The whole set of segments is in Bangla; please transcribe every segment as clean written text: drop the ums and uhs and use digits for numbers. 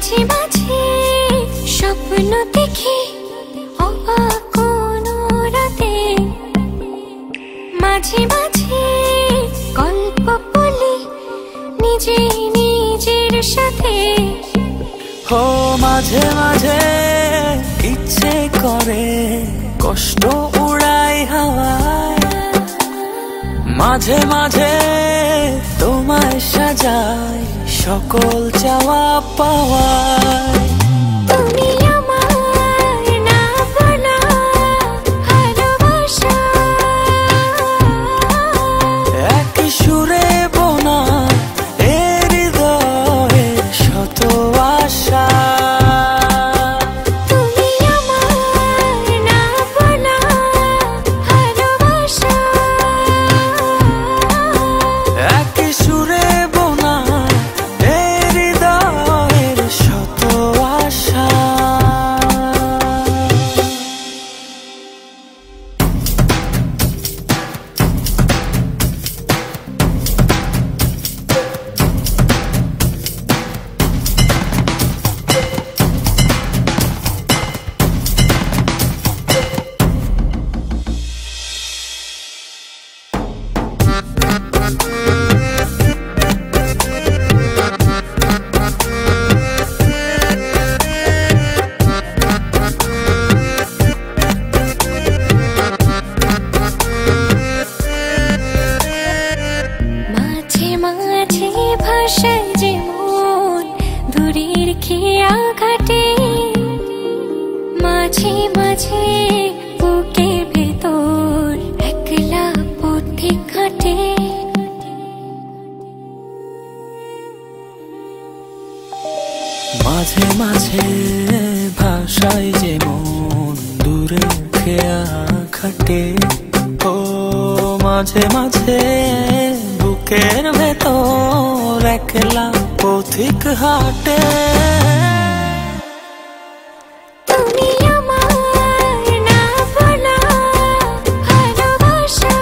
মাঝে মাঝে স্বপ্ন দেখি অবাক কোনো রাতে, মাঝে মাঝে গল্প বলি নিজে নিজের সাথে। ও মাঝে মাঝে ইচ্ছে করে কষ্ট উড়াই হাওয়ায়, মাঝে মাঝে তোমায় সাজাই সকল চাওয়া পাওয়ায়। তুমি আমার না বলা ভালোবাসা, এক সুরে বোনা এ হৃদয়ের শত আশা। তুমি আমার না বলা ভালোবাসা, এক সুরে বোনা এ হৃদয়ের শত আশা। মাঝে মাঝে ভাষায় যে মন দূরের খেয়া ঘাটে, মাঝে মাঝে বুকের ভেতর একলা পথে কাটে। মাঝে মাঝে ভাষায় যে মন দূরে খেয়া খাটে, ও মাঝে মাঝে বুকের ভেতর একলা পথিক হাটে। তুমি আমার না বলা ভালোবাসা,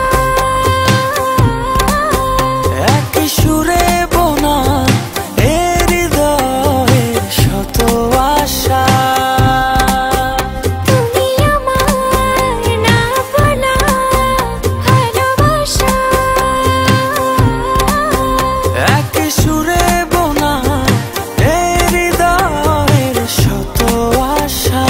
এক সুরে বোনা এ হৃদয়ের শত আশা। তুমি আমার না বলা ভালোবাসা, এক সুরে বোনা এ হৃদয়ের শত আশা।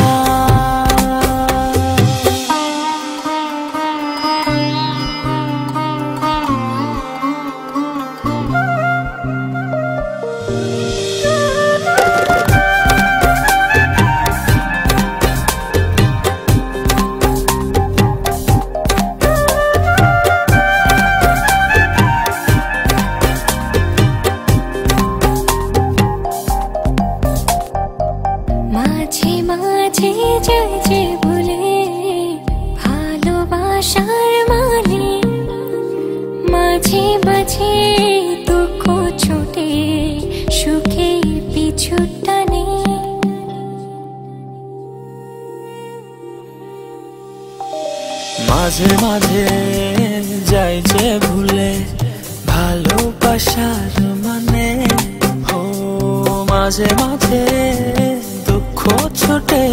মাঝে মাঝে যায় যে ভুলে ভালোবাসার মানে, মাঝে মাঝে দুঃখ ছুটে সুখে পিছু টানে। মাঝে মাঝে যাই যে ভুলে ভালোবাসার মানে, ও মাঝে মাঝে দুঃখ ছোটে